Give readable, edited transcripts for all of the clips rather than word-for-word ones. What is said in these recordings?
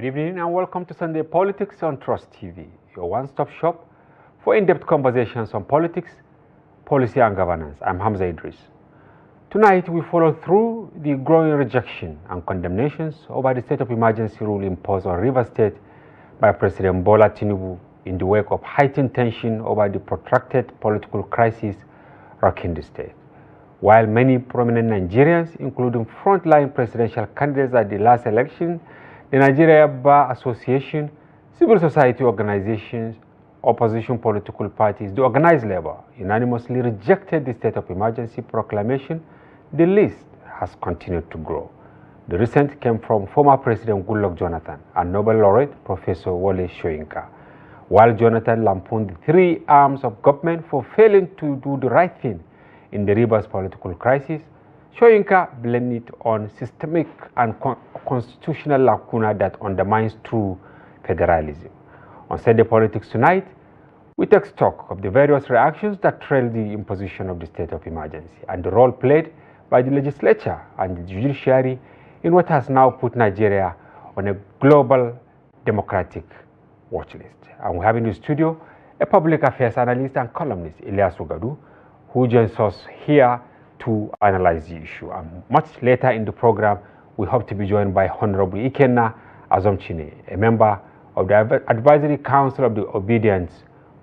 Good evening and welcome to Sunday Politics on Trust TV, your one-stop shop for in-depth conversations on politics, policy and governance. I'm Hamza Idris. Tonight we follow through the growing rejection and condemnations over the state of emergency rule imposed on Rivers State by President Bola Tinubu in the wake of heightened tension over the protracted political crisis rocking the state. While many prominent Nigerians, including frontline presidential candidates at the last election, the Nigeria Bar Association, civil society organizations, opposition political parties, the organized labor unanimously rejected the state of emergency proclamation, the list has continued to grow. The recent came from former President Goodluck Jonathan and Nobel laureate Professor Wole Soyinka. While Jonathan lampooned the three arms of government for failing to do the right thing in the Rivers political crisis, Soyinka blamed it on systemic and constitutional lacuna that undermines true federalism. On Sunday Politics Tonight, we take stock of the various reactions that trailed the imposition of the state of emergency and the role played by the legislature and the judiciary in what has now put Nigeria on a global democratic watch list. And we have in the studio a public affairs analyst and columnist, Iliyasu Gadu, who joins us here to analyze the issue. And much later in the program, we hope to be joined by Honorable Ikenna Azomchine, a member of the Advisory Council of the Obidient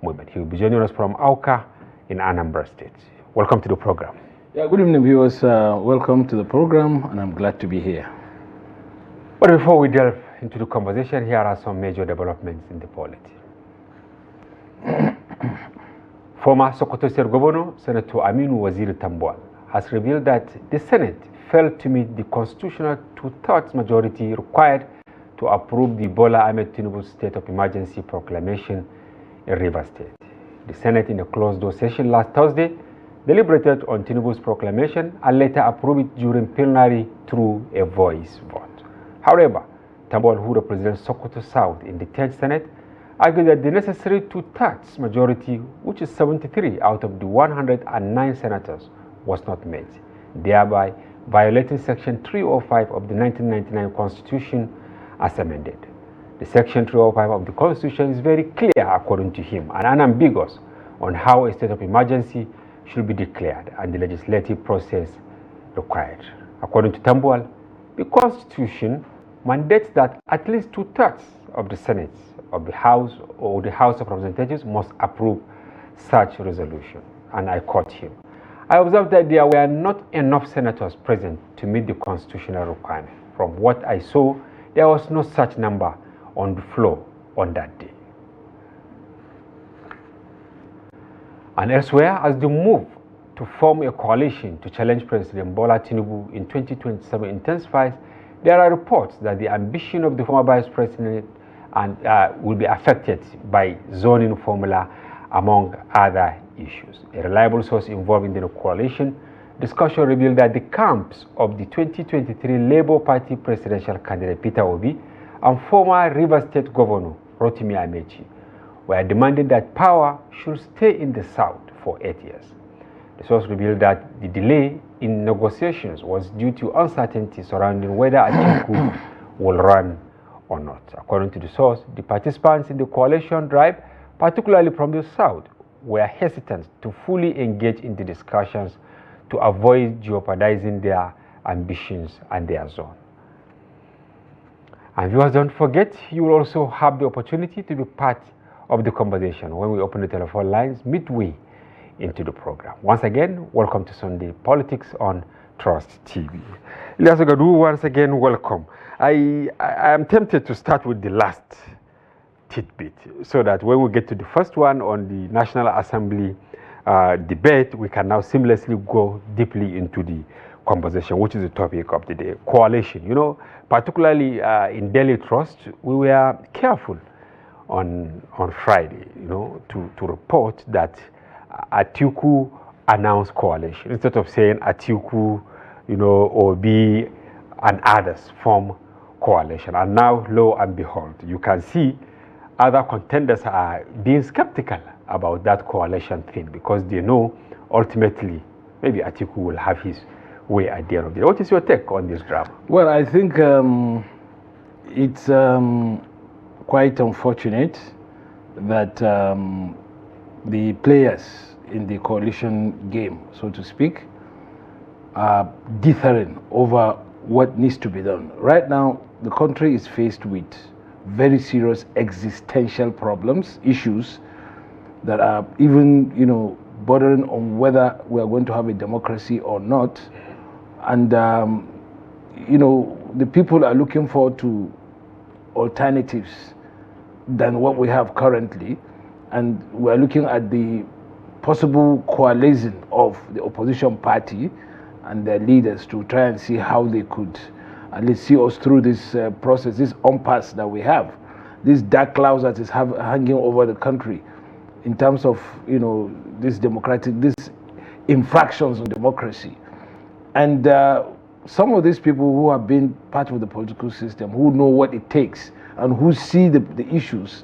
Movement. He will be joining us from Awka in Anambra State. Welcome to the program. Yeah, good evening, viewers. Welcome to the program, and I'm glad to be here. But before we delve into the conversation, here are some major developments in the polity. Former Sokoto State Governor, Senator Aminu Waziri Tambuwal, has revealed that the Senate failed to meet the constitutional two-thirds majority required to approve the Bola Ahmed Tinubu state of emergency proclamation in Rivers State. The Senate, in a closed-door session last Thursday, deliberated on Tinubu's proclamation and later approved it during plenary through a voice vote. However, Tambuwal, who represents Sokoto South in the 10th Senate, argued that the necessary two-thirds majority, which is 73 out of the 109 senators, was not met, thereby violating Section 305 of the 1999 Constitution as amended. The Section 305 of the Constitution is very clear, according to him, and unambiguous on how a state of emergency should be declared and the legislative process required. According to Tambuwal, the Constitution mandates that at least two-thirds of the Senate of the House or the House of Representatives must approve such resolution. And I quote him, "I observed that there were not enough senators present to meet the constitutional requirement. From what I saw, there was no such number on the floor on that day." And elsewhere, as the move to form a coalition to challenge President Bola Tinubu in 2027 intensifies, there are reports that the ambition of the former vice president will be affected by zoning formula, among other issues. A reliable source involved in the coalition discussion revealed that the camps of the 2023 Labour Party presidential candidate Peter Obi and former Rivers State Governor Rotimi Amechi were demanding that power should stay in the South for 8 years. The source revealed that the delay in negotiations was due to uncertainty surrounding whether Atiku will run or not. According to the source, the participants in the coalition drive, particularly from the South, were hesitant to fully engage in the discussions to avoid jeopardizing their ambitions and their zone. And viewers, don't forget, you will also have the opportunity to be part of the conversation when we open the telephone lines midway into the program. Once again, welcome to Sunday Politics on Trust TV. Iliyasu Gadu, once again, welcome. I am tempted to start with the last tidbit so that when we get to the first one on the National Assembly debate, we can now seamlessly go deeply into the conversation, which is the topic of the day, coalition. You know, particularly in Daily Trust, we were careful on Friday, you know, to report that Atiku announced coalition instead of saying Atiku, you know, Obi and others form coalition. And now, lo and behold, you can see other contenders are being skeptical about that coalition thing because they know ultimately maybe Atiku will have his way at the end of the day. What is your take on this drama? Well, I think It's quite unfortunate that the players in the coalition game, so to speak, are dithering over what needs to be done. Right now, the country is faced with very serious existential problems, issues that are even, bordering on whether we are going to have a democracy or not. And, the people are looking forward to alternatives than what we have currently. And we're looking at the possible coalition of the opposition party and their leaders to try and see how they could at least see us through this process, this impasse that we have, this dark clouds that is hanging over the country in terms of, these infractions on democracy. And some of these people who have been part of the political system, who know what it takes and who see the issues,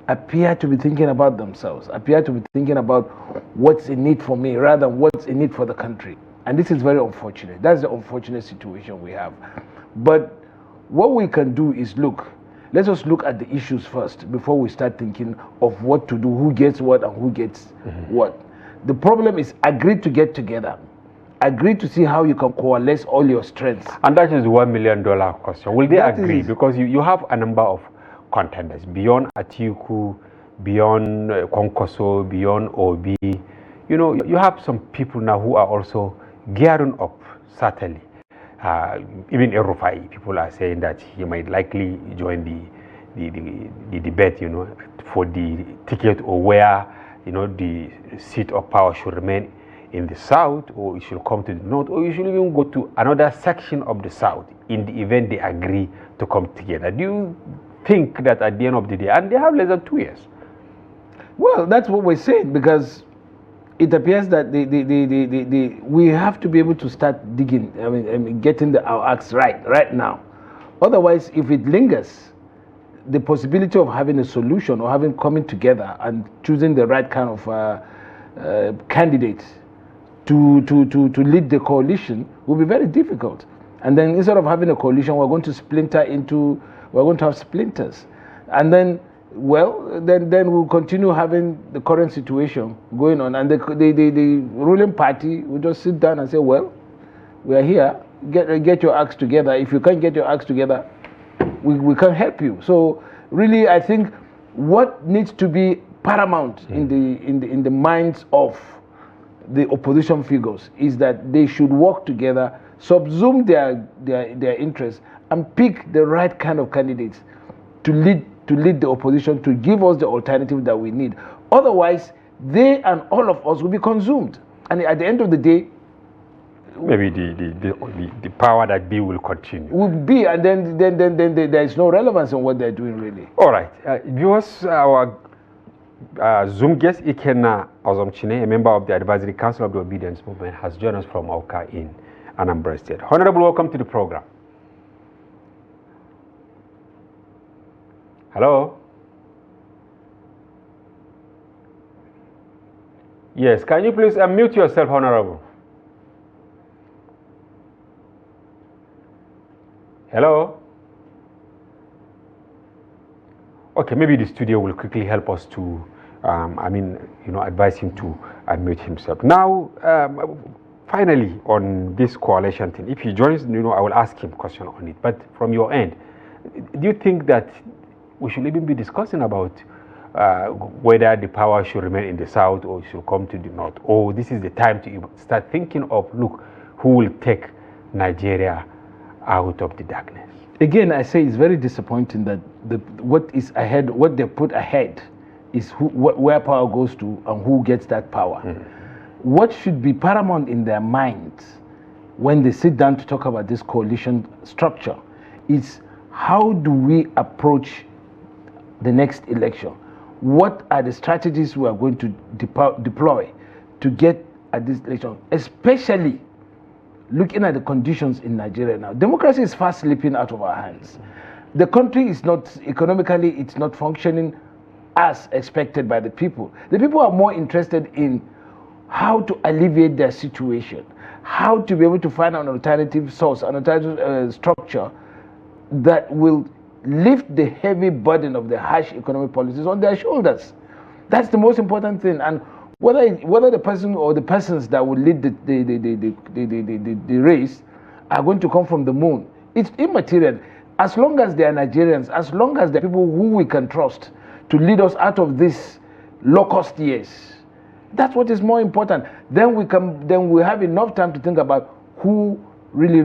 appear to be thinking about themselves, appear to be thinking about what's in it for me rather than what's in it for the country. And this is very unfortunate. That's the unfortunate situation we have. But what we can do is let us look at the issues first before we start thinking of what to do, who gets what and who gets what. The problem is agree to get together. Agree to see how you can coalesce all your strengths. And that is $1 million question. Will they agree? Because you have a number of contenders beyond Atiku, beyond Konkoso, beyond Obi. You have some people now who are also gearing up, certainly. Even Erufai, people are saying that he might likely join the debate, for the ticket or where, the seat of power should remain in the south, or it should come to the north, or you should even go to another section of the south in the event they agree to come together. Do you think that at the end of the day, and they have less than 2 years? Well, that's what we're saying, because it appears that we have to be able to start digging, getting our acts right now. Otherwise, if it lingers, the possibility of having a solution or coming together and choosing the right kind of candidate to lead the coalition will be very difficult. And then instead of having a coalition, we're going to have splinters. And then, then we'll continue having the current situation going on. And the ruling party will just sit down and say, well, we are here, get your acts together. If you can't get your acts together, we can't help you. So really, I think what needs to be paramount in the minds of the opposition figures is that they should work together, subsume their interests, and pick the right kind of candidates to lead the opposition, to give us the alternative that we need. Otherwise, they and all of us will be consumed. And at the end of the day, maybe the power that be will continue. Will be, and then there is no relevance in what they're doing, really. All right. Viewers, our Zoom guest, Ikenna Azomchine, a member of the Advisory Council of the Obidient Movement, has joined us from Awka in Anambra State. Honorable, welcome to the program. Hello? Yes, can you please unmute yourself, Honorable? Hello? Okay, maybe the studio will quickly help us to, advise him to unmute himself. Now, finally, on this coalition thing, if he joins, I will ask him a question on it. But from your end, do you think that we should even be discussing about whether the power should remain in the south or should come to the north? Or this is the time to start thinking of, look, who will take Nigeria out of the darkness? Again, I say it's very disappointing that what is ahead, what they put ahead, is where power goes to and who gets that power. What should be paramount in their minds when they sit down to talk about this coalition structure is how do we approach the next election? What are the strategies we are going to deploy to get at this election, especially looking at the conditions in Nigeria now? Democracy is fast slipping out of our hands. The country is not, economically, it's not functioning as expected by the people. The people are more interested in how to alleviate their situation, how to be able to find an alternative source, an alternative structure that will lift the heavy burden of the harsh economic policies on their shoulders. That's the most important thing. And whether the person or the persons that will lead the race are going to come from the moon, it's immaterial. As long as they are Nigerians, as long as they're people who we can trust to lead us out of these low-cost years, that's what is more important. Then we have enough time to think about who really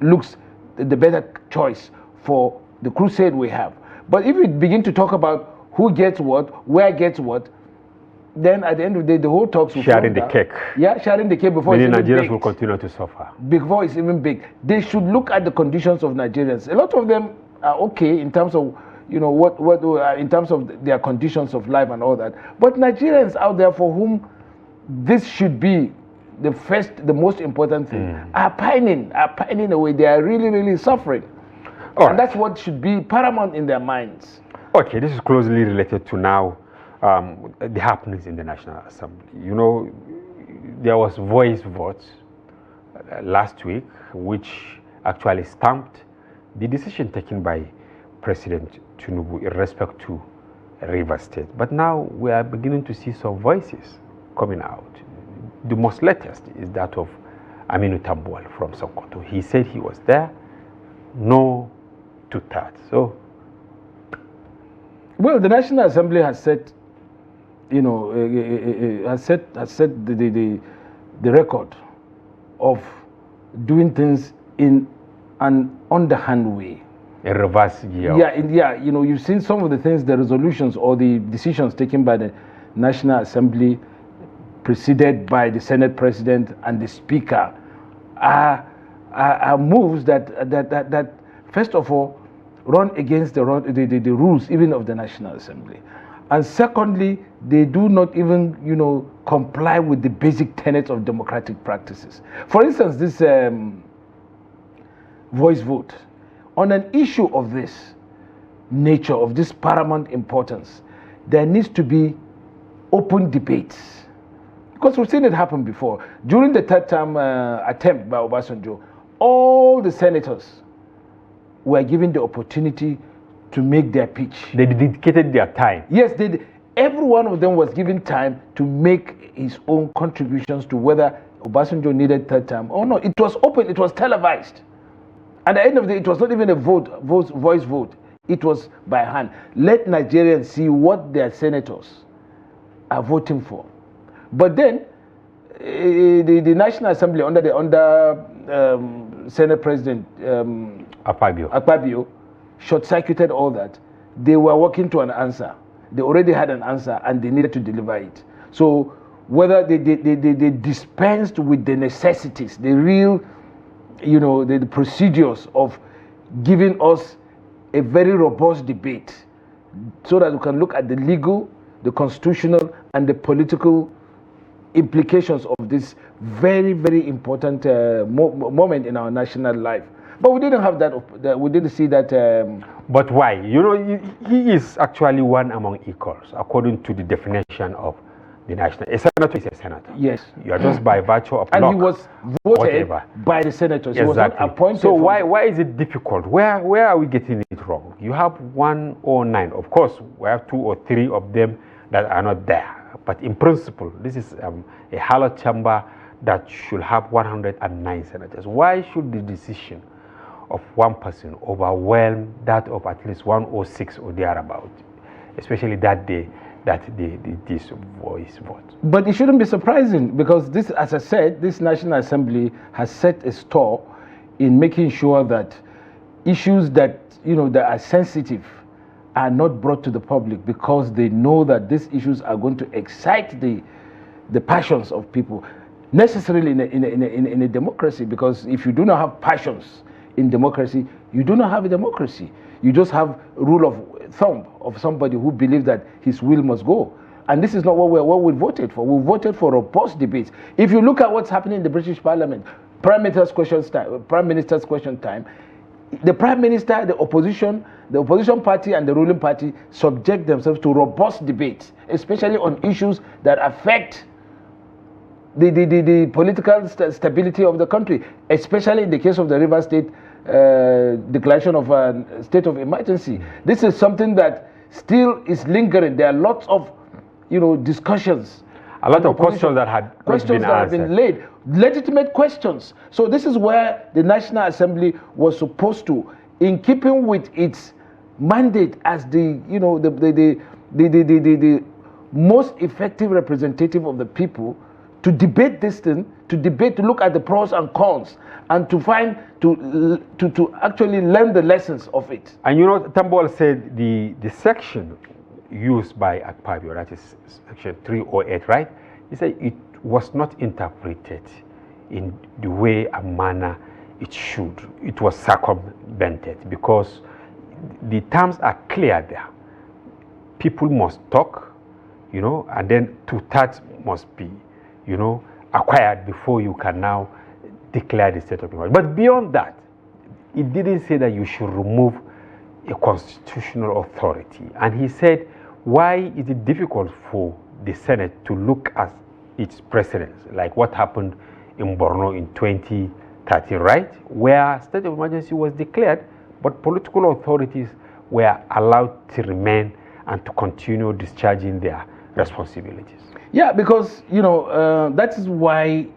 looks the better choice for the crusade we have. But if we begin to talk about who gets what, where gets what, then at the end of the day, the whole talks will sharing the cake. Yeah, sharing the cake before many it's even Nigerians baked. will continue to suffer. Before it's even big. They should look at the conditions of Nigerians. A lot of them are okay in terms of, you know, in terms of their conditions of life and all that. But Nigerians out there for whom this should be the most important thing, are pining away. They are really suffering. And that's what should be paramount in their minds. Okay, this is closely related to now the happenings in the National Assembly. You know, there was voice votes last week, which actually stamped the decision taken by President Tinubu in respect to Rivers State. But now we are beginning to see some voices coming out. The most latest is that of Aminu Tambuwal from Sokoto. He said he was there, no 2/3. So, well, the National Assembly has set, you know, has set the record of doing things in an underhand way. A reverse gear. Yeah, you know, you've seen some of the things, the resolutions or the decisions taken by the National Assembly, preceded by the Senate President and the Speaker, are moves that first of all run against the rules even of the National Assembly, and secondly, they do not even, you know, comply with the basic tenets of democratic practices. For instance, this voice vote on an issue of this nature, of this paramount importance, there needs to be open debates. Because we've seen it happen before. During the third term attempt by Obasanjo, all the senators were given the opportunity to make their pitch. They dedicated their time. Yes, they did. Every one of them was given time to make his own contributions to whether Obasanjo needed third term or not. It was open, it was televised. At the end of the day, it was not even a voice vote. It was by hand. Let Nigerians see what their senators are voting for. But then, the National Assembly under Senate President Akpabio short-circuited all that. They were working to an answer. They already had an answer and they needed to deliver it. So whether they dispensed with the necessities, the real, you know, the procedures of giving us a very robust debate so that we can look at the legal, the constitutional, and the political implications of this very important moment in our national life. But we didn't have that, we didn't see that. But why? You know, he is actually one among equals, according to the definition of the national. A senator is a senator. Yes. You are just by virtue of and luck, he was voted whatever. By the senators. Exactly. He was not appointed. So why is it difficult? Where are we getting it wrong? You have 109. Of course, we have 2 or 3 of them that are not there. But in principle, this is a hollow chamber that should have 109 senators. Why should the decision of one person overwhelm that of at least 106 or thereabout, especially that day that this voice vote? But it shouldn't be surprising, because this, as I said, this National Assembly has set a store in making sure that issues that, you know, that are sensitive are not brought to the public, because they know that these issues are going to excite the passions of people, necessarily in a democracy. Because if you do not have passions in democracy, you do not have a democracy. You just have rule of thumb of somebody who believes that his will must go. And this is not what we voted for. We voted for robust debates. If you look at what's happening in the British Parliament, Prime Minister's question time, the Prime Minister, the opposition party and the ruling party subject themselves to robust debates, especially on issues that affect the political stability of the country, especially in the case of the Rivers State declaration of a state of emergency. This is something that still is lingering. There are lots of, discussions. A lot of questions that have been laid, legitimate questions. So this is where the National Assembly was supposed to, in keeping with its mandate as the most effective representative of the people, to debate this thing, to look at the pros and cons, and to actually learn the lessons of it. And Tambol said the section used by Akpabio, that is section 308, right? He said it was not interpreted in the way and manner it should. It was circumvented because the terms are clear there. People must talk, and then 2/3 must be, acquired before you can now declare the state of emergency. But beyond that, it didn't say that you should remove a constitutional authority. And he said, why is it difficult for the Senate to look at its precedents, like what happened in Borno in 2013, right? Where state of emergency was declared, but political authorities were allowed to remain and to continue discharging their responsibilities. Yeah, because, that is why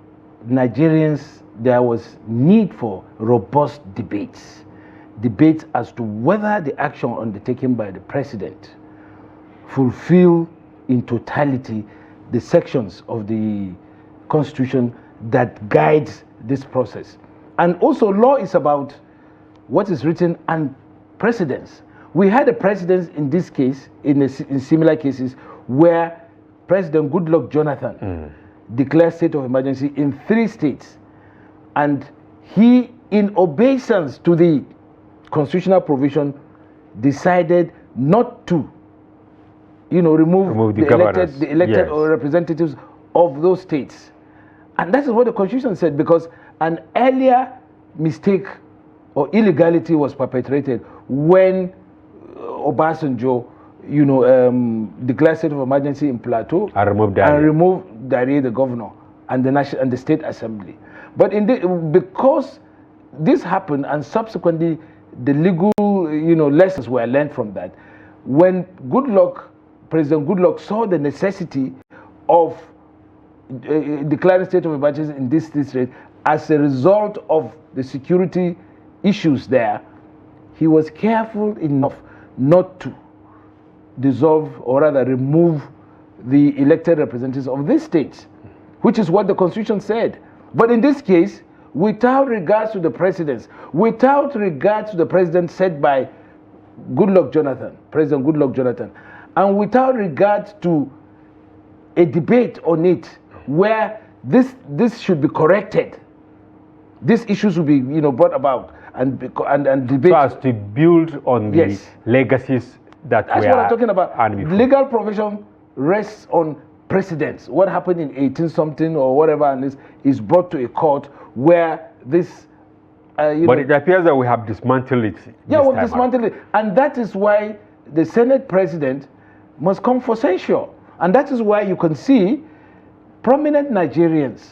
Nigerians, there was need for robust debates as to whether the action undertaken by the president fulfill in totality the sections of the Constitution that guides this process. And also, law is about what is written and precedents. We had a precedent in this case, in similar cases, where President Goodluck Jonathan declared state of emergency in 3 states. And he, in obeisance to the constitutional provision, decided not to remove the elected yes. or representatives of those states. And that is what the Constitution said, because an earlier mistake or illegality was perpetrated when Obasanjo, declared state of emergency in Plateau and removed Dare, the governor, and the state assembly. But because this happened, and subsequently the legal, lessons were learned from that, when President Goodluck saw the necessity of declaring state of emergency in this state as a result of the security issues there, he was careful enough not to dissolve, or rather remove, the elected representatives of these states, which is what the Constitution said. But in this case, without regards to the precedents, without regards to the precedent set by President Goodluck Jonathan, and without regard to a debate on it where this should be corrected, these issues will be brought about and debate. So as to build on the yes. legacies that's what I'm talking about. Legal profession rests on precedents. What happened in 18-something or whatever, and this is brought to a court where this. But it appears that we have dismantled it. Yeah, we've dismantled it, and that is why the Senate president must come for censure, and that is why you can see prominent Nigerians,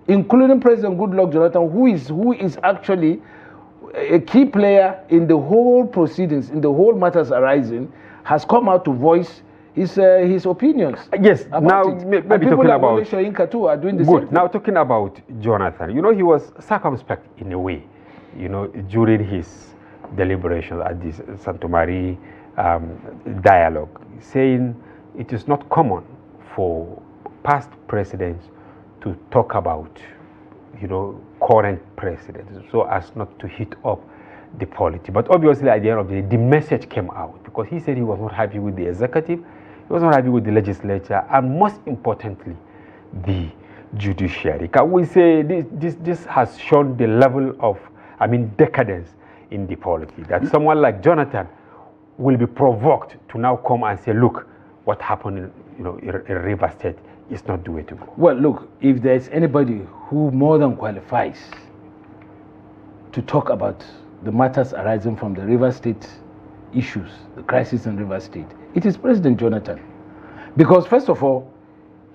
including President Goodluck Jonathan, who is actually a key player in the whole proceedings, in the whole matters arising, has come out to voice his opinions. Yes. Now maybe talking about Soyinka too are doing the same thing. Now talking about Jonathan, he was circumspect in a way, during his deliberations at this Santomari dialogue, saying it is not common for past presidents to talk about current presidents so as not to hit up the polity. But obviously at the end of the day, the message came out, because he said he was not happy with the executive, he was not happy with the legislature, and most importantly, the judiciary. Can we say this has shown the level of, decadence in the polity, that someone like Jonathan will be provoked to now come and say, look, what happened in River State is not the way to go. Well, look, if there's anybody who more than qualifies to talk about the matters arising from the River State issues, the crisis in River State, it is President Jonathan. Because first of all,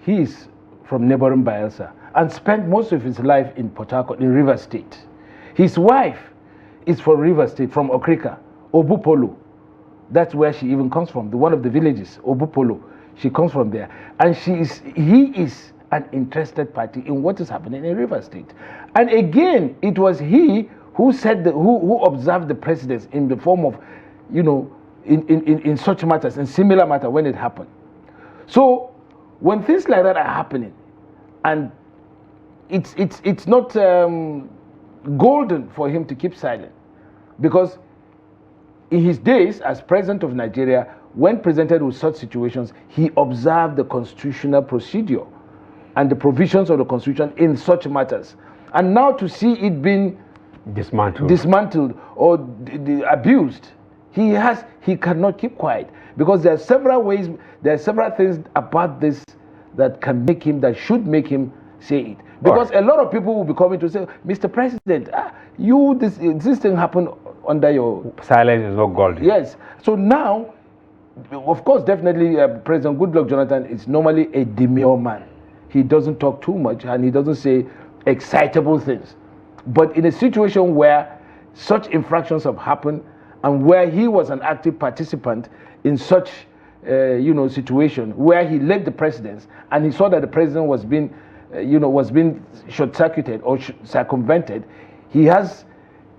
he is from neighboring Bayelsa and spent most of his life in Port Harcourt, in River State. His wife is from River State, from Okrika, Obupolo. That's where she even comes from, one of the villages, Obupolo. She comes from there. And he is an interested party in what is happening in River State. And again, it was he who said, who observed the precedents in the form of, in such matters, in similar matter when it happened. So when things like that are happening, and it's not golden for him to keep silent, because in his days as president of Nigeria, when presented with such situations, he observed the constitutional procedure and the provisions of the constitution in such matters. And now to see it being dismantled or abused, he cannot keep quiet, because there are several things about this that should make him say it. Because a lot of people will be coming to say, Mr. President, this thing happened under your... Silence is not gold. Yes. So now, of course, definitely President Goodluck Jonathan is normally a demure man. He doesn't talk too much and he doesn't say excitable things. But in a situation where such infractions have happened and where he was an active participant in such situation, where he led the presidents and he saw that the president was being short-circuited or circumvented, he has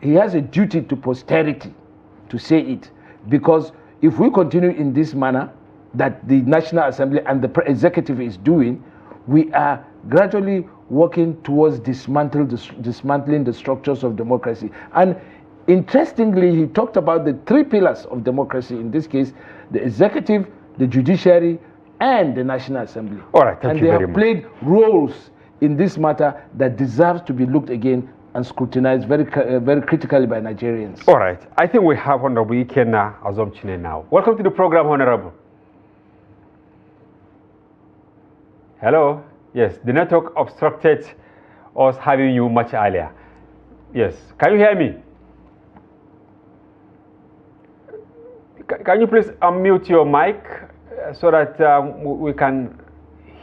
a duty to posterity to say it. Because if we continue in this manner that the National Assembly and the executive is doing, we are gradually working towards dismantling the structures of democracy. And interestingly, he talked about the three pillars of democracy, in this case, the executive, the judiciary, and the National Assembly. All right, thank you very much. And they have played roles in this matter that deserves to be looked again and scrutinized very critically by Nigerians. All right, I think we have Honorable Ikenna Azomchine now. Welcome to the program, Honorable. Hello. Yes, the network obstructed us having you much earlier. Yes, can you hear me? Can you please unmute your mic so that we can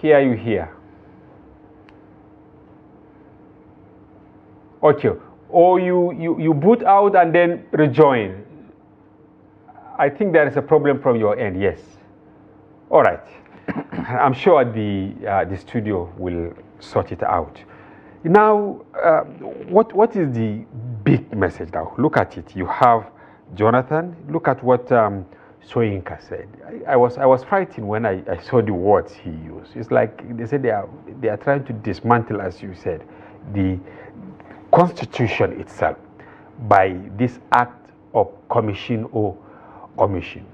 hear you here? Okay. Or you boot out and then rejoin. I think there is a problem from your end. Yes. All right. I'm sure the studio will sort it out. Now, what is the big message now? Look at it. You have Jonathan. Look at what Soyinka said. I was frightened when I saw the words he used. It's like they said they are trying to dismantle, as you said, the Constitution itself by this act of commission or omission.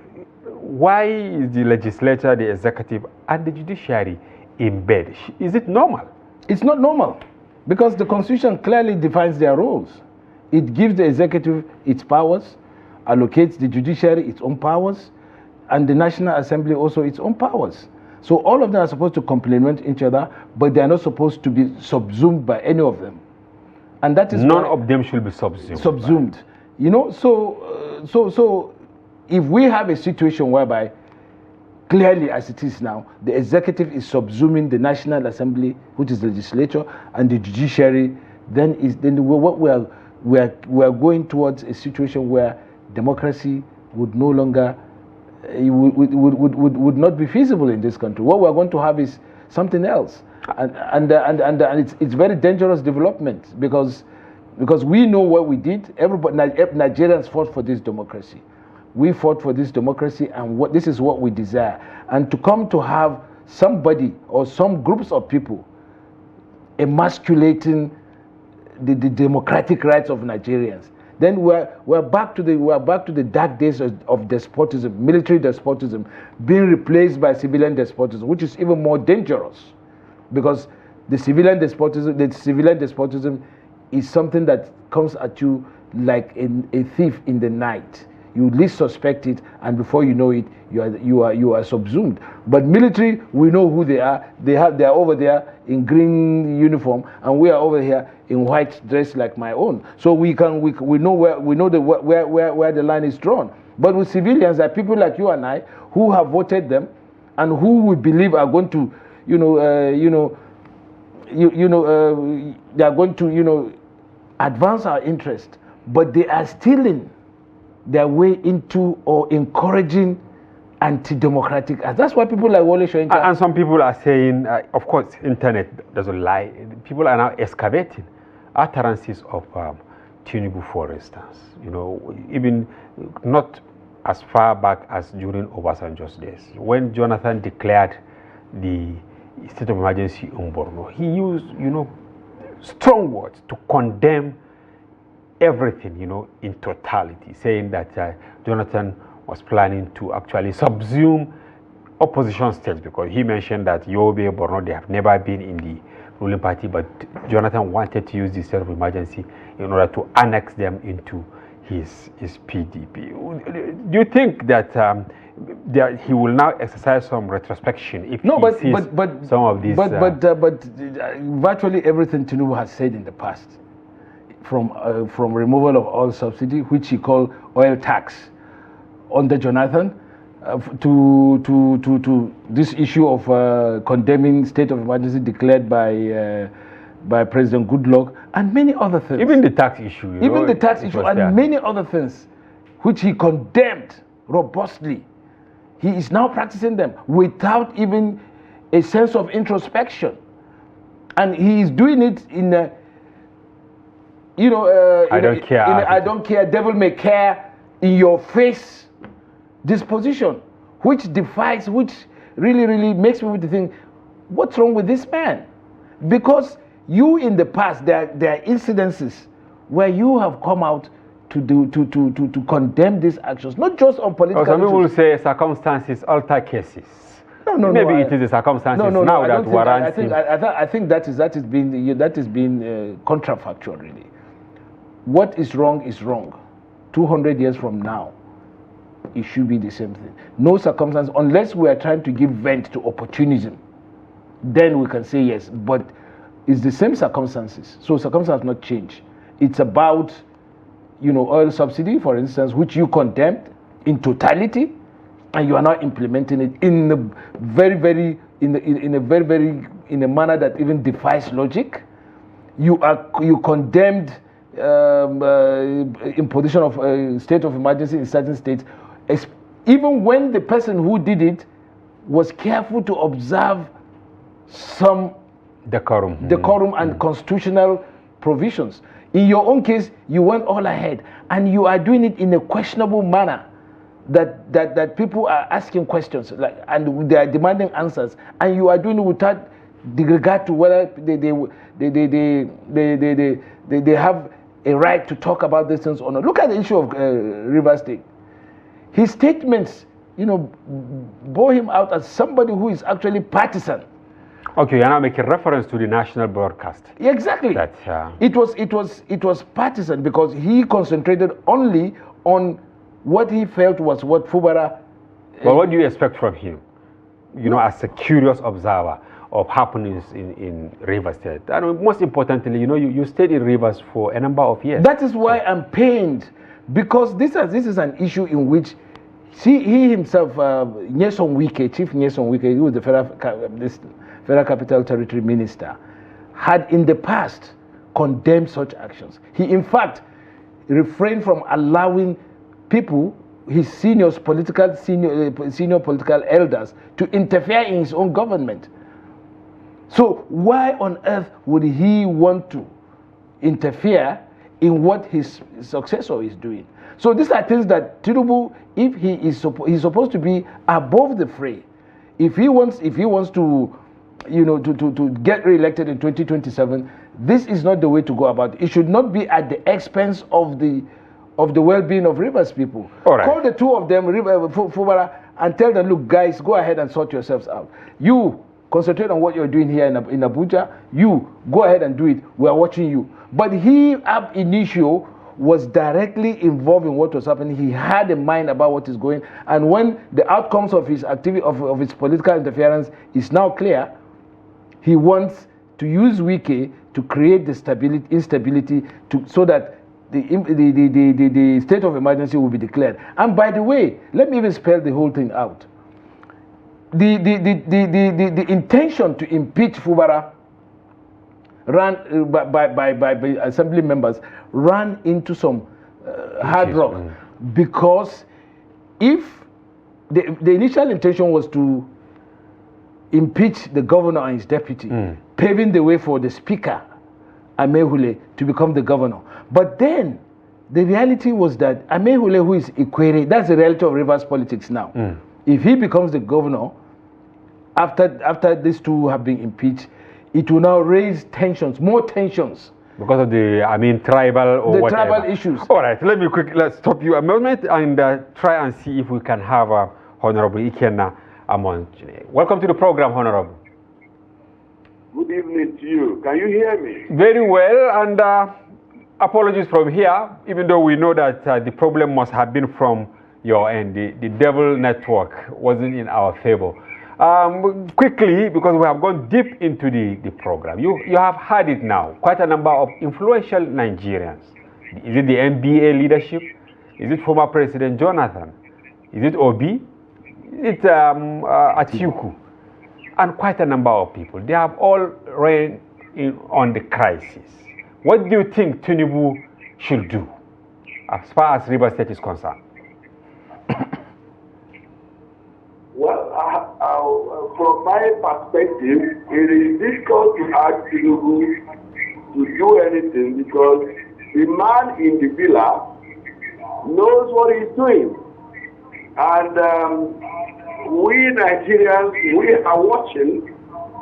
Why is the legislature, the executive, and the judiciary in bed? Is it normal? It's not normal, because the Constitution clearly defines their roles. It gives the executive its powers, allocates the judiciary its own powers, and the National Assembly also its own powers. So all of them are supposed to complement each other, but they are not supposed to be subsumed by any of them. And that is none of them should be subsumed. So if we have a situation whereby clearly, as it is now, the executive is subsuming the National Assembly, which is the legislature, and the judiciary, then what we are going towards a situation where democracy would no longer would not be feasible in this country. What we are going to have is something else, and it's very dangerous development, because we know what we did. Everybody, Nigerians fought for this democracy. We fought for this democracy, and this is what we desire. And to come to have somebody or some groups of people emasculating the democratic rights of Nigerians, then we're back to the dark days of despotism, military despotism, being replaced by civilian despotism, which is even more dangerous, because the civilian despotism is something that comes at you like a thief in the night. You least suspect it, and before you know it, you are subsumed. But military, we know who they are. They are over there in green uniform, and we are over here in white dress like my own. So we know where the line is drawn. But with civilians, there are people like you and I who have voted them, and who we believe are going to, they are going to, advance our interest but they are stealing their way into or encouraging anti-democratic acts. That's why people like Wole Soyinka... And some people are saying, of course, internet doesn't lie. People are now excavating utterances of Tinubu, for instance. You know, even not as far back as during Obasanjo's days. When Jonathan declared the state of emergency in Borno, he used, you know, strong words to condemn everything, you know, in totality, saying that Jonathan was planning to actually subsume opposition states, because he mentioned that Yobe, Borno, they have never been in the ruling party, but Jonathan wanted to use the state of emergency in order to annex them into his PDP. Do you think that he will now exercise some retrospection if he sees some of these? But virtually everything Tinubu has said in the past, from removal of oil subsidy, which he called oil tax, under Jonathan, to this issue of condemning state of emergency declared by President Goodluck, and many other things. Even the tax issue. Even the tax issue and many other things, which he condemned robustly. He is now practicing them without even a sense of introspection. And he is doing it in a, you know, I don't care, devil may care, in your face disposition, which really makes me think, what's wrong with this man? Because you, in the past, there are incidences where you have come out to condemn these actions, not just on political issues. Some people will say circumstances alter cases. Maybe it is the circumstances now that warrants him. I think that is being contrafactual, really. What is wrong is wrong. 200 years from now, it should be the same thing. No circumstance, unless we are trying to give vent to opportunism, then we can say yes, but it's the same circumstances. So circumstances not change. It's about, you know, oil subsidy, for instance, which you condemned in totality, and you are now implementing it in a manner that even defies logic. You condemned imposition of a state of emergency in certain states, even when the person who did it was careful to observe some decorum and constitutional provisions. In your own case, you went all ahead, and you are doing it in a questionable manner that people are asking questions, and they are demanding answers, and you are doing it without regard to whether they have a right to talk about these things or not. Look at the issue of Rivers State. His statements, you know, bore him out as somebody who is actually partisan. Okay, you're now making reference to the national broadcast. Exactly. It was partisan because he concentrated only on what he felt was what Fubara. Well, what do you expect from him? You know, as a curious observer of happenings in Rivers State, and most importantly, you know, you stayed in Rivers for a number of years. That is why I'm pained, because this is an issue in which he himself, Nyesom Wike, Chief Nyesom Wike, who was the Federal Capital Territory Minister, had in the past condemned such actions. He, in fact, refrained from allowing people, his senior political elders, to interfere in his own government. So why on earth would he want to interfere in what his successor is doing? So these are things that Tinubu, if he's supposed to be above the fray. If he wants to, you know, to get re-elected in 2027, this is not the way to go about it. It should not be at the expense of the well-being of Rivers people. All right. Call the two of them, Fubara, and tell them, look, guys, go ahead and sort yourselves out. You concentrate on what you're doing here in Abuja. You go ahead and do it. We are watching you. But he, ab initio, was directly involved in what was happening. He had a mind about what is going. And when the outcomes of his activity, of his political interference is now clear, he wants to use Wike to create the instability, so that the state of emergency will be declared. And by the way, let me even spell the whole thing out. The intention to impeach Fubara ran by assembly members ran into some Hard Rock, because if the initial intention was to impeach the governor and his deputy, paving the way for the speaker, Amehule, to become the governor. But then the reality was that Amehule, who is Ikwere, that's the reality of Rivers politics now. If he becomes the governor, after these two have been impeached, it will now raise tensions, more tensions. Because of the, tribal or whatever. Tribal issues. All right, let's stop you a moment and try and see if we can have Honorable Ikenna Azomchine. Welcome to the program, Honorable. Good evening to you. Can you hear me? Very well, and apologies from here, even though we know that the problem must have been from your end. The devil network wasn't in our favor. Quickly, because we have gone deep into the program, you have heard it now, quite a number of influential Nigerians. Is it the NBA leadership? Is it former President Jonathan? Is it Obi? Is it Atiku? And quite a number of people. They have all ran in on the crisis. What do you think Tinubu should do as far as Rivers State is concerned? Well, from my perspective, it is difficult to ask Tinubu to do anything because the man in the villa knows what he's doing. And we Nigerians, we are watching.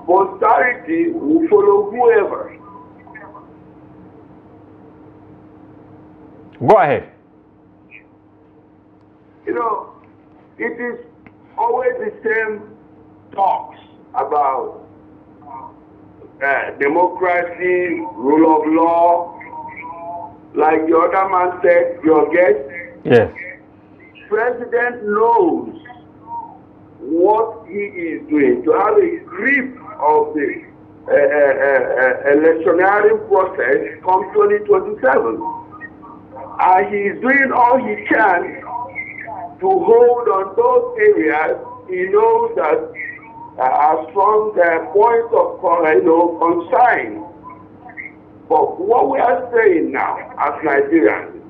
Posterity will follow whoever. Go ahead. You know, it is always the same talks about democracy, rule of law. Like the other man said, your guest. Yes. President knows what he is doing to have a grip of the electionary process come 2027. And he is doing all he can to hold on those areas he knows that are strong points of concern. But what we are saying now as Nigerians,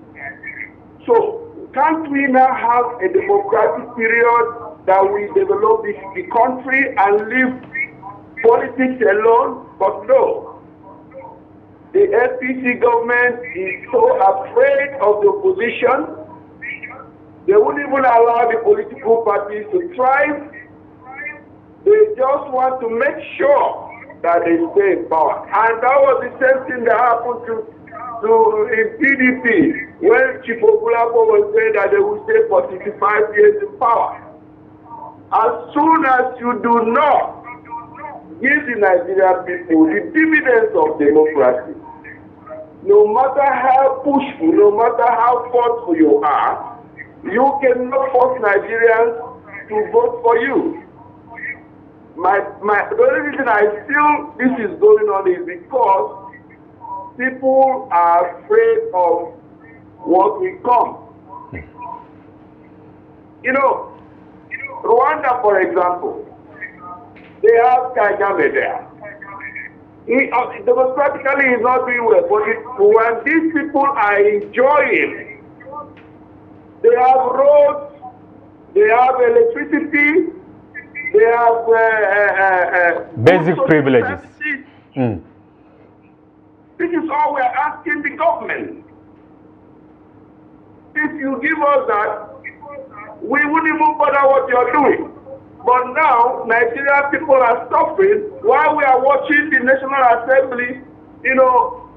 so can't we now have a democratic period that we develop the country and leave politics alone? But no. The APC government is so afraid of the opposition, they won't even allow the political parties to thrive. They just want to make sure that they stay in power. And that was the same thing that happened to in PDP, when Chief Ogulapo was saying that they will stay for 65 years in power. As soon as you do not give the Nigerian people the dividends of democracy, no matter how pushful, no matter how forceful you are, you cannot force Nigerians to vote for you. The only reason I feel this is going on is because people are afraid of what will come. You know, Rwanda, for example, they have Kagame there. Democratically, he's not doing well, but when these people are enjoying, they have roads, they have electricity, they have basic privileges. This is all we're asking the government. If you give us that, we wouldn't even bother what you're doing. But now, Nigerian people are suffering while we are watching the National Assembly,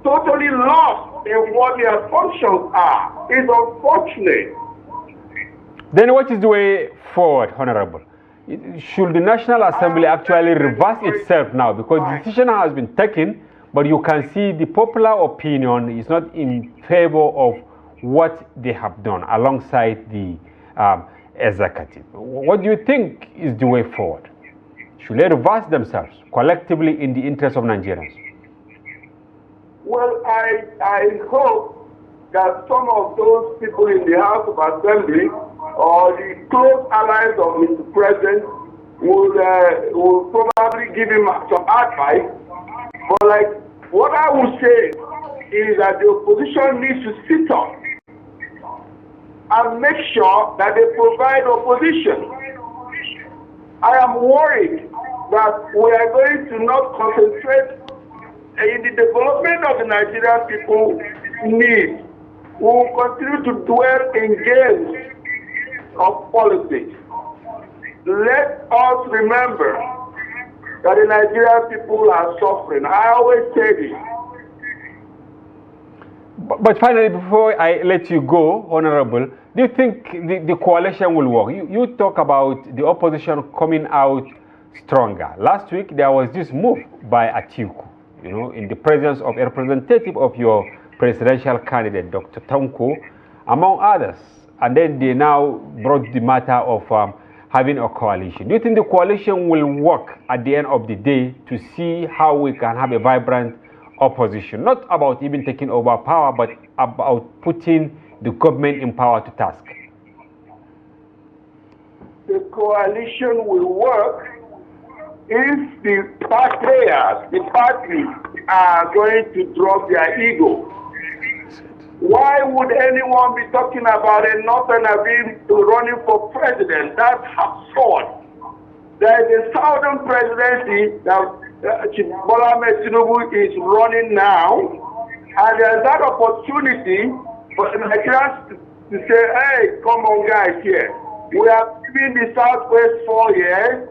totally lost in what their functions are. It's unfortunate. Then what is the way forward, Honorable? Should the National Assembly actually reverse itself now? Because the decision has been taken, but you can see the popular opinion is not in favor of what they have done alongside the executive. What do you think is the way forward? Should they reverse themselves collectively in the interest of Nigerians? Well, I hope that some of those people in the House of Assembly or the close allies of Mr. President will probably give him some advice. But what I would say is that the opposition needs to sit up and make sure that they provide opposition. I am worried that we are going to not concentrate in the development of the Nigerian people needs. We will continue to dwell in games of politics. Let us remember that the Nigerian people are suffering. I always say this. But finally, before I let you go, Honorable, do you think the coalition will work? You talk about the opposition coming out stronger. Last week, there was this move by Atiku, in the presence of a representative of your presidential candidate, Dr. Tanko, among others. And then they now brought the matter of having a coalition. Do you think the coalition will work at the end of the day to see how we can have a vibrant opposition? Not about even taking over power, but about putting the government in power to task. The coalition will work if the parties are going to drop their ego. Why would anyone be talking about a Northern Abim running for president? That's absurd. There is a southern presidency that tinubu is running now, and there's that opportunity for the Nigerians to say, hey, come on guys here. We have been the Southwest 4 years.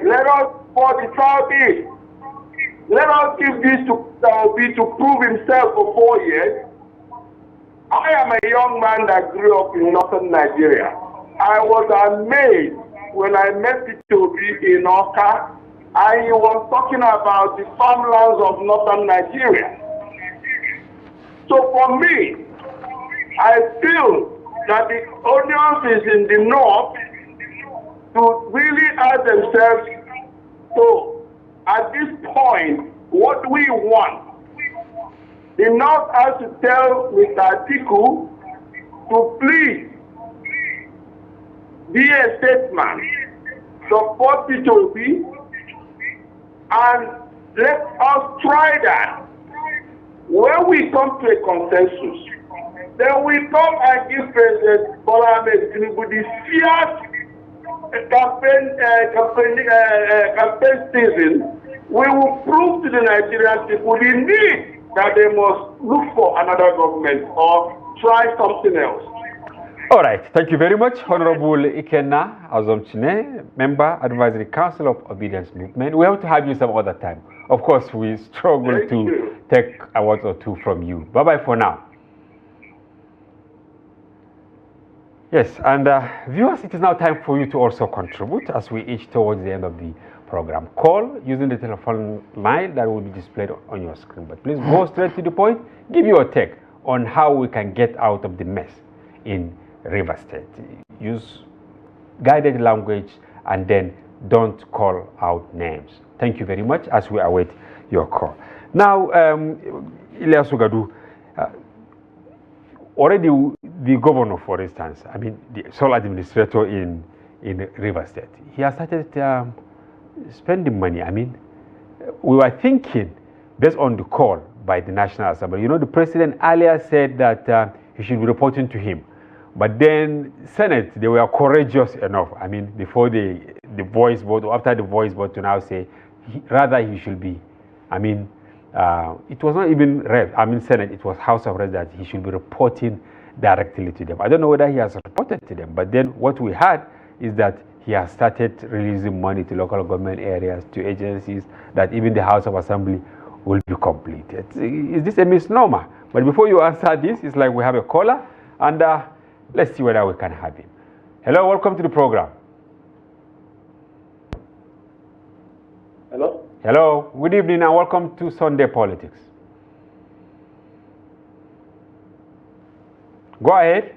Let us for the Southeast. Let us give this to prove himself for 4 years. I am a young man that grew up in northern Nigeria. I was amazed when I met Toby in Oka, and he was talking about the farmlands of northern Nigeria. So for me, I feel that the audience is in the north to really ask themselves, so at this point, what do we want? The North has to tell Mr. Atiku to please be a statesman, support P2P, and let us try that. When we come to a consensus, then we come and give President Bola Ahmed Tinubu the fierce campaign season. We will prove to the Nigerian people the need that they must look for another government or try something else. All right, thank you very much, Honorable Ikenna Azomchine, Member Advisory Council of Obidient Movement. We have to have you some other time. Of course, we struggle to take a word or two from you. Bye-bye for now. Yes, and viewers, it is now time for you to also contribute as we inch towards the end of the program. Call using the telephone line that will be displayed on your screen. But please go straight to the point. Give your take on how we can get out of the mess in River State. Use guided language and then don't call out names. Thank you very much as we await your call. Now, Iliyasu Gadu, already the governor, for instance, the sole administrator in River State, he has started spending money. We were thinking, based on the call by the National Assembly, the president earlier said that he should be reporting to him. But then Senate, they were courageous enough, before the voice vote, or after the voice vote, to now say, rather he should be, it was not even Senate, it was House of Reps that he should be reporting directly to them. I don't know whether he has reported to them, but then what we had is that he has started releasing money to local government areas, to agencies, that even the House of Assembly will be completed. Is this a misnomer? But before you answer this, it's like we have a caller, and let's see whether we can have him. Hello, welcome to the program. Hello? Hello, good evening and welcome to Sunday Politics. Go ahead.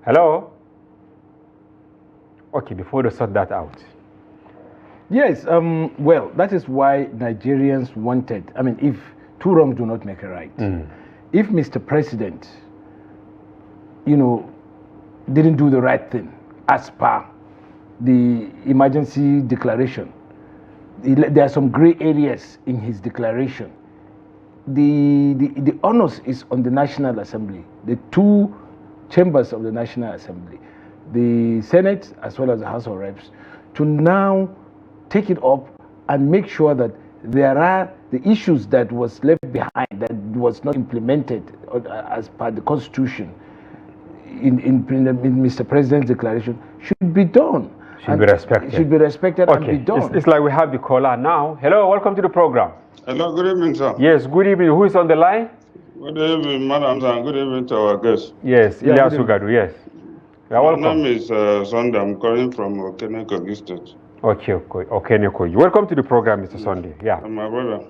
Hello? Okay, before they sort that out. Yes, well, that is why Nigerians wanted, if two wrongs do not make a right. If Mr. President, didn't do the right thing as per the emergency declaration, there are some gray areas in his declaration. the onus is on the National Assembly, the two chambers of the National Assembly, the Senate as well as the House of Reps, to now take it up and make sure that there are the issues that was left behind, that was not implemented as per the Constitution in Mr. President's declaration, should be done. Should be respected. Should be respected and be done. It's like we have the caller now. Hello, welcome to the program. Hello, good evening, sir. Yes, good evening. Who is on the line? Good evening, madam, and good evening to our guests. Yes, Iliyasu Gadu, yes. You're welcome. My name is Sunday. I'm calling from Ikenna Azomchine. Okay, welcome to the program, Mr. Sunday. Yeah. And my brother.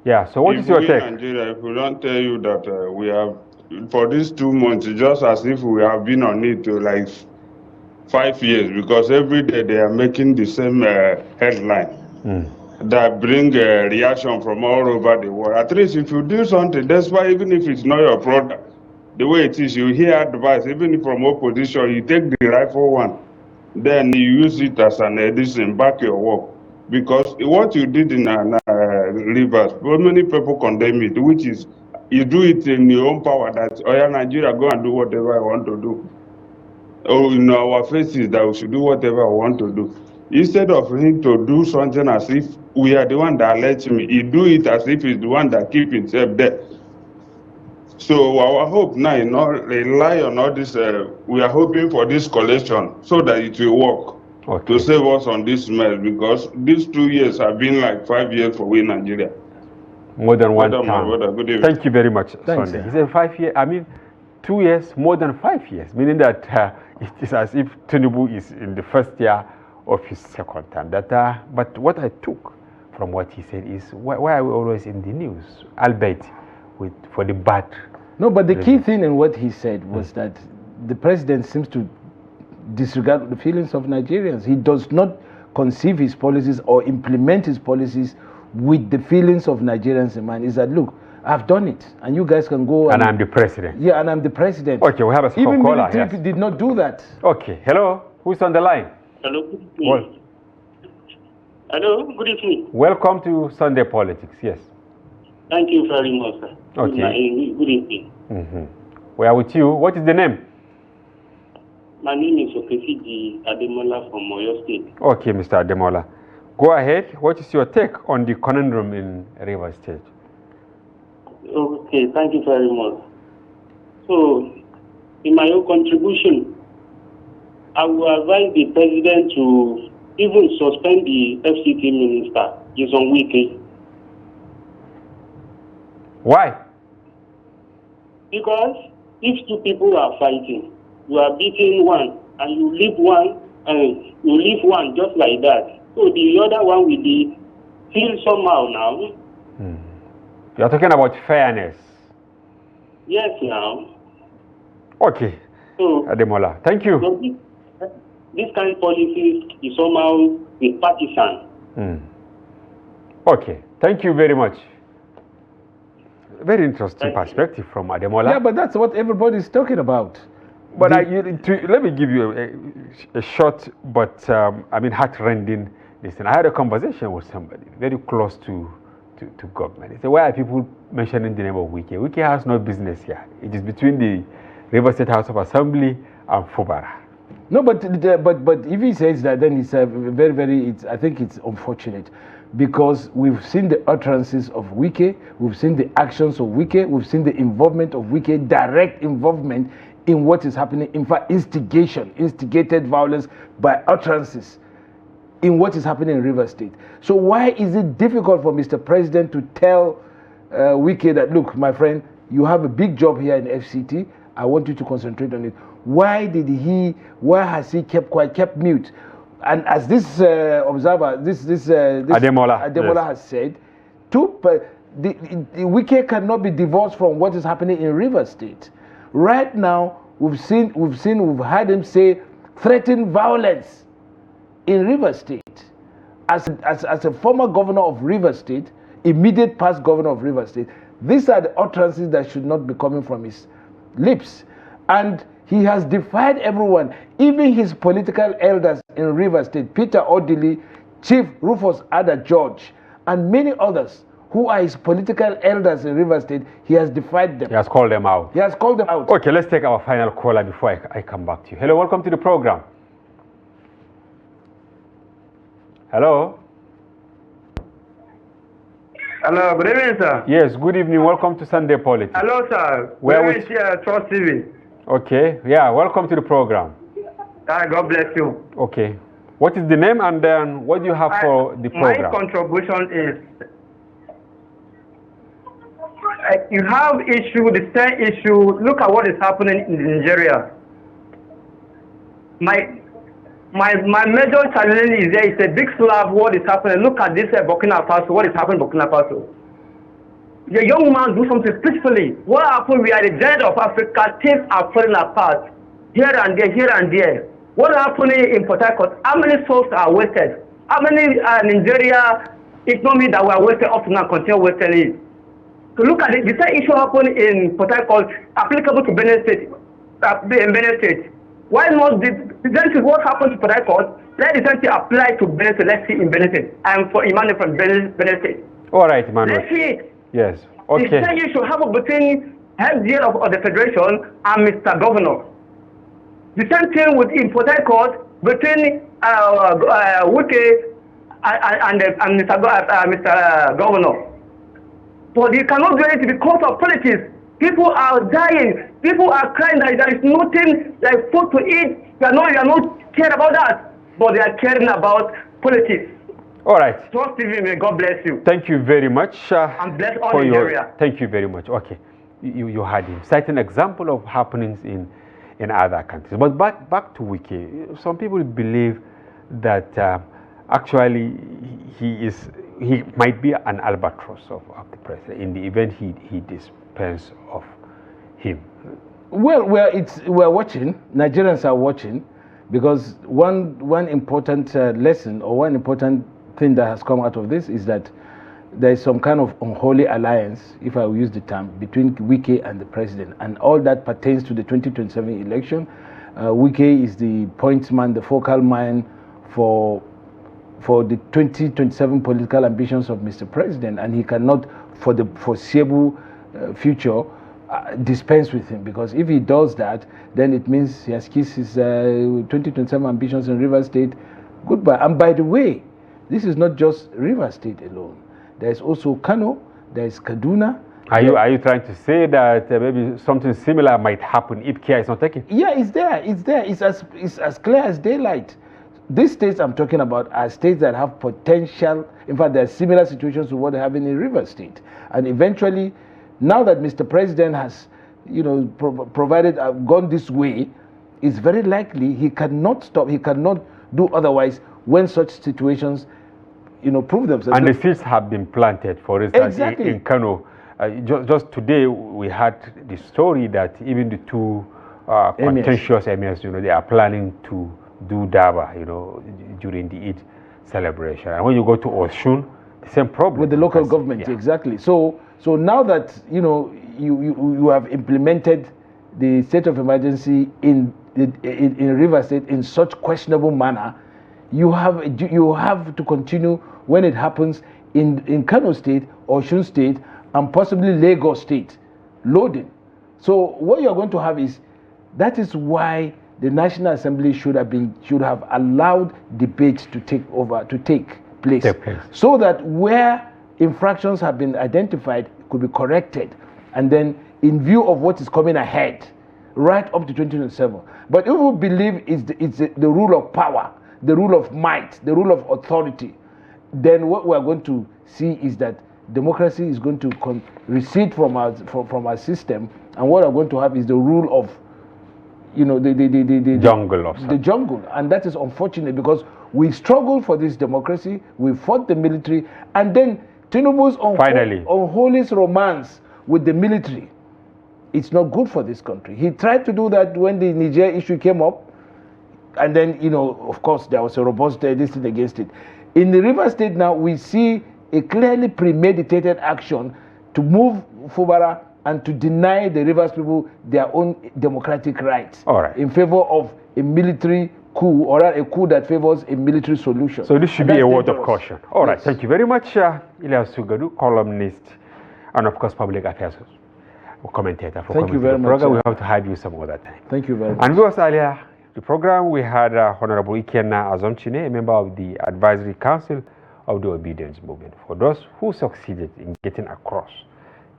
Yeah, so what is your take? In Nigeria, if we don't tell you that we have, for these 2 months, it's just as if we have been on it to like 5 years, because every day they are making the same headline that bring reaction from all over the world. At least if you do something, that's why even if it's not your product, the way it is, you hear advice, even if from opposition, you take the rightful one, then you use it as an addition, back your work. Because what you did in Rivers, so many people condemn it, which is, you do it in your own power, that, oh yeah, Nigeria, go and do whatever I want to do. Or in our faces that we should do whatever I want to do. Instead of him to do something as if we are the one that lets me, he do it as if he's the one that keep himself there. So our hope now is not rely on all this, we are hoping for this collection so that it will work to save us on this mess, because these 2 years have been like 5 years for we in Nigeria. More than one time. Thank you very much, Thanks, Sunday. He said 5 years, 2 years, more than 5 years, meaning that it is as if Tinubu is in the first year of his second term. But what I took from what he said is, why are we always in the news, albeit for the bad? No, but the key thing in what he said was that the president seems to disregard the feelings of Nigerians. He does not conceive his policies or implement his policies with the feelings of Nigerians in mind. Is that, look, I've done it, and you guys can go. And I'm the president. Yeah, and I'm the president. Okay, we have a Even caller. military did not do that. Okay, hello, who's on the line? Hello, good evening. Hello, good evening. Welcome to Sunday Politics, yes. Thank you very much, sir. Okay. Good evening. We are with you. What is the name? My name is Okefiji Ademola from Oyo State. Okay, Mr. Ademola. Go ahead. What is your take on the conundrum in Rivers State? Okay, thank you very much. So, in my own contribution, I will advise the president to even suspend the FCT minister, Jason Wike. Why? Because if two people are fighting, you are beating one, and you leave one just like that. So the other one will be feel somehow now. You are talking about fairness. Yes, now. Okay. So, Ademola, thank you. So this kind of policy is somehow partisan. Okay, thank you very much. Very interesting perspective from Ademola. Yeah, but that's what everybody is talking about. But let me give you a short but heart-rending listen. I had a conversation with somebody very close to government. He said, why are people mentioning the name of Wike? Wike has no business here. It is between the River State House of Assembly and Fubara. No, but if he says that, then it's I think it's unfortunate, because we've seen the utterances of Wike, we've seen the actions of Wike, we've seen the involvement of Wike, direct involvement in what is happening. In fact, instigated violence by utterances in what is happening in River State. So why is it difficult for Mr. President to tell Wike that, look, my friend, you have a big job here in FCT, I want you to concentrate on it. Why has he kept quiet, kept mute? And as this observer, this Ademola has said, the Wike cannot be divorced from what is happening in River State. Right now, we've had him say, threaten violence in River State. As a former governor of River State, immediate past governor of River State, these are the utterances that should not be coming from his lips. And he has defied everyone, even his political elders in River State, Peter Odili, Chief Rufus Ada George, and many others who are his political elders in River State, he has defied them. He has called them out. He has called them out. Okay, let's take our final caller before I come back to you. Hello, welcome to the program. Hello. Hello, good evening, sir. Yes, good evening. Welcome to Sunday Politics. Hello, sir. Where Where is Trust TV? Okay, yeah, welcome to the program. God bless you. Okay. What is the name and then what do you have for the program? My contribution is you have issue, the same issue. Look at what is happening in Nigeria. My major challenge is there is a big slab what is happening. Look at this Burkina Faso, what is happening in Burkina Faso. The young man do something peacefully. What happened? We are the giant of Africa. Things are falling apart here and there, here and there. What happened in Port Harcourt? How many souls are wasted? How many Nigeria economy that were wasted up to now continue wasting it? So look at it. The same issue happened in Port Harcourt, applicable to Benin State. Why not this is what happened to Port Harcourt? Let the same thing apply to Benin State. Let's see in Benin State. I'm for Emmanuel from Benin State. All right, Emmanuel. Let's see. Yes. Okay. The same issue happened between head of the Federation and Mr. Governor. The same thing with in Port Harcourt between Wike and Mr. Governor. But you cannot do anything because of politics. People are dying. People are crying that there is nothing like food to eat. You are not caring about that. But they are caring about politics. All right. Trust TV, may God bless you. Thank you very much. And bless all in area. Thank you very much. Okay. You had him. Cite an example of happenings in other countries. But back to Wiki. Some people believe that actually he might be an albatross of the president in the event he dispense of him. Well, we're watching. Nigerians are watching, because one important lesson or one important thing that has come out of this is that there is some kind of unholy alliance, if I will use the term, between Wike and the president, and all that pertains to the 2027 election. Wike is the point man, the focal man for the 2027 political ambitions of Mr. President, and he cannot, for the foreseeable future, dispense with him, because if he does that, then it means he has kissed his 2027 ambitions in River State goodbye. And by the way, this is not just River State alone. There is also Kano, there is Kaduna. Are you trying to say that maybe something similar might happen if care is not taken? Yeah, it's there. It's as clear as daylight. These states I'm talking about are states that have potential. In fact, there are similar situations to what they have in River State. And eventually, now that Mr. President has, provided gone this way, it's very likely he cannot stop. He cannot do otherwise when such situations, prove themselves. And the seeds have been planted. For instance, exactly. in Kano, just today we had the story that even the two contentious emirs, they are planning to do Daba, during the Eid celebration. And when you go to Oshun, the same problem with the local government. Yeah. Exactly. So now that you have implemented the state of emergency in River State in such questionable manner, you have to continue when it happens in Kano State, Osun State, and possibly Lagos State, loading. So what you are going to have that is why the National Assembly should have allowed debate to take place, so that where infractions have been identified could be corrected, and then in view of what is coming ahead, right up to 2027. But if we believe it's the rule of power, the rule of might, the rule of authority, then what we are going to see is that democracy is going to recede from our system, and what we are going to have is the rule of the jungle, and that is unfortunate, because we struggled for this democracy, we fought the military, and then Tinubu's unholy romance with the military, it's not good for this country. He tried to do that when the Niger issue came up, and then of course there was a robust listing against it. In the River State now, we see a clearly premeditated action to move Fubara and to deny the Rivers people their own democratic rights, in favor of a military coup, or a coup that favors a military solution. So this should And be a that's word of dangerous. caution. All right, Yes. thank you very much, Iliyasu Gadu, columnist, and of course, public affairs commentator for Thank you commenting very the much, program. sir. We have to have you some other time. Thank you very much. And viewers, earlier the program, we had Honorable Ikenna Azomchine, a member of the Advisory Council of the Obidient Movement, for those who succeeded in getting across.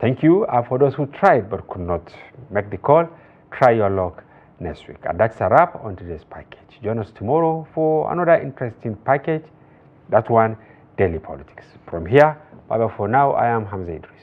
Thank you. And for those who tried but could not make the call, try your luck next week. And that's a wrap on today's package. Join us tomorrow for another interesting package. That one, Daily Politics. From here, bye-bye for now. I am Hamza Idris.